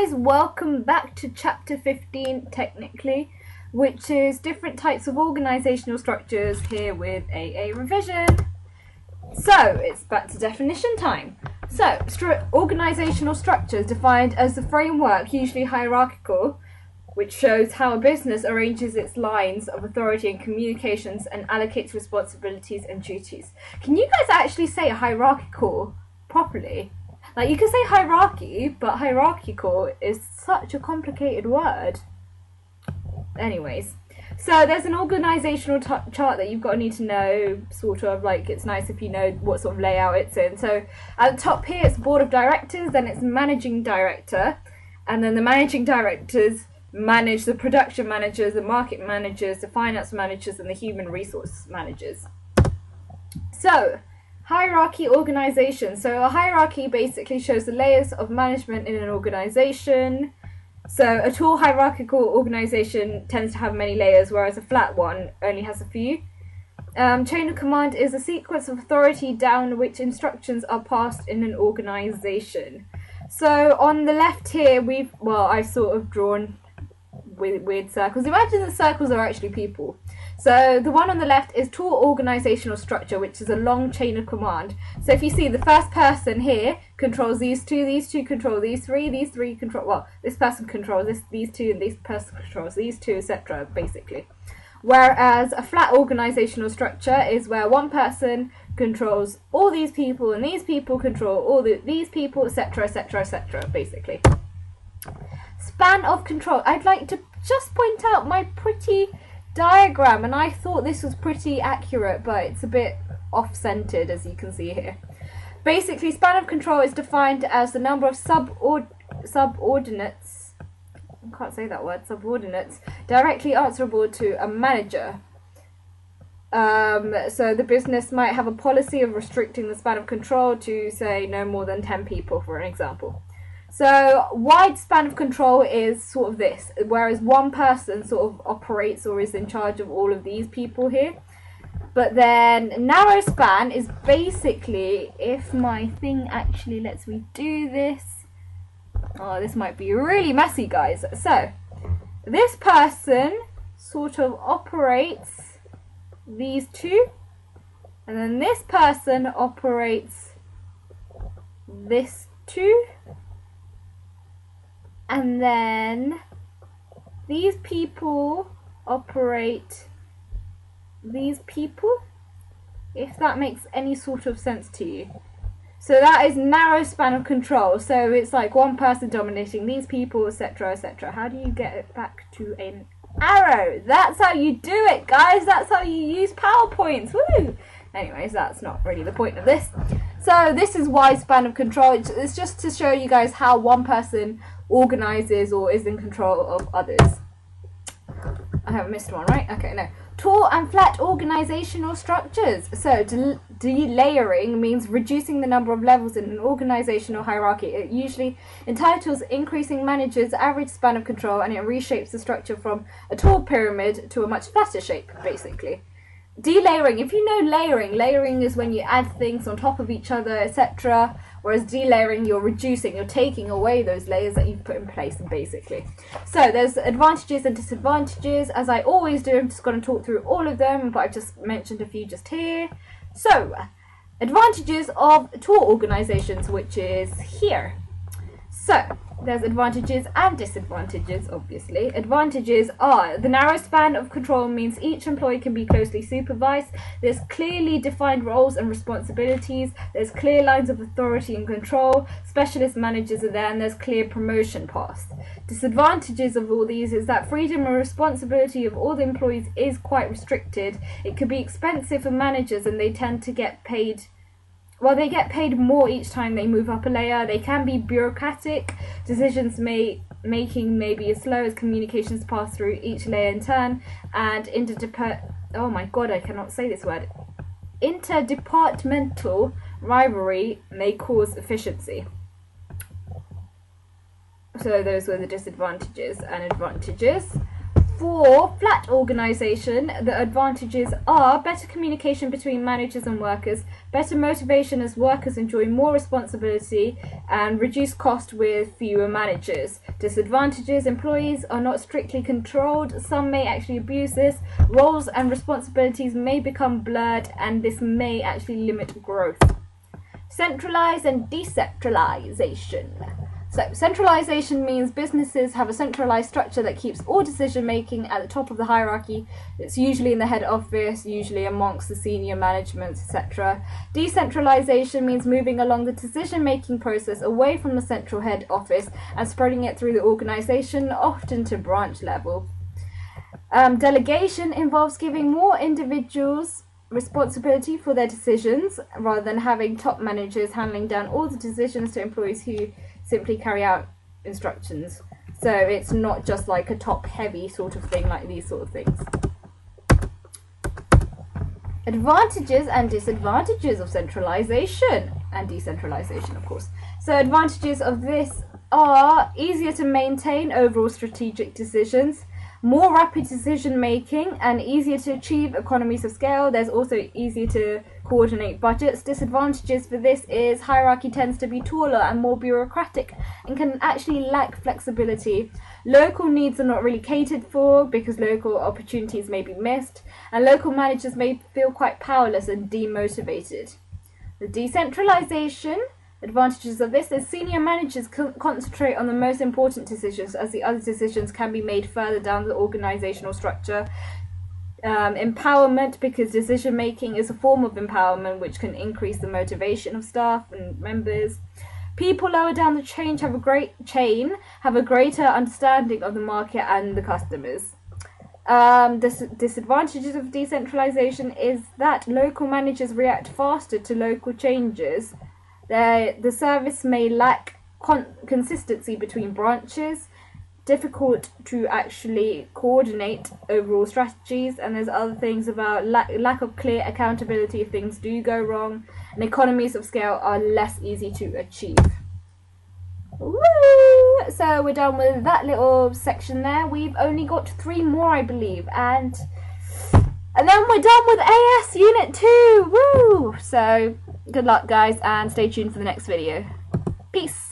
guys, welcome back to chapter 15 technically, which is different types of organisational structures here with AARevsion. So it's back to definition time. So organisational structures defined as the framework, usually hierarchical, which shows how a business arranges its lines of authority and communications and allocates responsibilities and duties. Can you guys actually say hierarchical properly? Like, you can say hierarchy, but hierarchical is such a complicated word. Anyways, so there's an organisational chart that you've got to need to know, sort of, like, it's nice if you know what sort of layout it's in. So at the top here, it's board of directors, then it's managing director, and then the managing directors manage the production managers, the market managers, the finance managers, and the human resource managers. So hierarchy organisation. So a hierarchy basically shows the layers of management in an organisation. So a tall hierarchical organisation tends to have many layers, whereas a flat one only has a few. Chain of command is a sequence of authority down which instructions are passed in an organisation. So on the left here, I've sort of drawn weird circles. Imagine the circles are actually people. So the one on the left is tall organisational structure, which is a long chain of command. So if you see, the first person here controls these two control these three control, well, this person controls these two, and this person controls these two, etc. basically. Whereas a flat organisational structure is where one person controls all these people, and these people control all these people, etc., etc., etc., basically. Span of control. I'd like to just point out my pretty diagram, and I thought this was pretty accurate, but it's a bit off-centered, as you can see here. Basically, span of control is defined as the number of subordinates, I can't say that word, subordinates, directly answerable to a manager. So the business might have a policy of restricting the span of control to, say, no more than 10 people, for an example. So wide span of control is sort of this, whereas one person sort of operates or is in charge of all of these people here. But then narrow span is basically, if my thing actually lets me do this, oh, this might be really messy, guys. So this person sort of operates these two, and then this person operates this two. And then these people operate these people, if that makes any sort of sense to you. So that is narrow span of control. So it's like one person dominating these people, etc., etc. How do you get it back to an arrow? That's how you do it, guys. That's how you use PowerPoints. Woo! Anyways, that's not really the point of this. So this is wide span of control. It's just to show you guys how one person organises or is in control of others. I haven't missed one, right? Okay, no. Tall and flat organisational structures. So delayering means reducing the number of levels in an organisational hierarchy. It usually entitles increasing managers' average span of control, and it reshapes the structure from a tall pyramid to a much flatter shape, basically. Delayering, if you know layering is when you add things on top of each other, etc. Whereas delayering, you're reducing, you're taking away those layers that you've put in place, basically. So there's advantages and disadvantages. As I always do, I'm just going to talk through all of them, but I've just mentioned a few just here. So, advantages of tall organisations, which is here. So there's advantages and disadvantages, obviously. Advantages are the narrow span of control means each employee can be closely supervised. There's clearly defined roles and responsibilities. There's clear lines of authority and control. Specialist managers are there, and there's clear promotion paths. Disadvantages of all these is that freedom and responsibility of all the employees is quite restricted. It could be expensive for managers, and they tend to get paid. Well, they get paid more each time they move up a layer. They can be bureaucratic. Decisions making may be as slow as communications pass through each layer in turn. And oh my god, I cannot say this word. Interdepartmental rivalry may cause efficiency. So those were the disadvantages and advantages. For flat organisation, the advantages are better communication between managers and workers, better motivation as workers enjoy more responsibility, and reduced cost with fewer managers. Disadvantages: employees are not strictly controlled, some may actually abuse this, roles and responsibilities may become blurred, and this may actually limit growth. Centralised and decentralisation. So, centralisation means businesses have a centralised structure that keeps all decision making at the top of the hierarchy. It's usually in the head office, usually amongst the senior management, etc. Decentralisation means moving along the decision making process away from the central head office and spreading it through the organisation, often to branch level. Delegation involves giving more individuals responsibility for their decisions rather than having top managers handling down all the decisions to employees who simply carry out instructions. So it's not just like a top heavy sort of thing like these sort of things. Advantages and disadvantages of centralisation and decentralisation, of course. So advantages of this are easier to maintain overall strategic decisions, more rapid decision making, and easier to achieve economies of scale. There's also easier to coordinate budgets. Disadvantages for this is hierarchy tends to be taller and more bureaucratic and can actually lack flexibility. Local needs are not really catered for because local opportunities may be missed, and local managers may feel quite powerless and demotivated. The decentralisation advantages of this is senior managers concentrate on the most important decisions, as the other decisions can be made further down the organisational structure. Empowerment, because decision making is a form of empowerment which can increase the motivation of staff and members. People lower down the chain have a greater understanding of the market and the customers. Disadvantages of decentralisation is that local managers react faster to local changes. The service may lack consistency between branches, difficult to actually coordinate overall strategies, and there's other things about lack of clear accountability if things do go wrong, and economies of scale are less easy to achieve. Woo! So we're done with that little section there. We've only got 3 more, I believe, and then we're done with AS Unit 2. Woo! So good luck, guys, and stay tuned for the next video. Peace!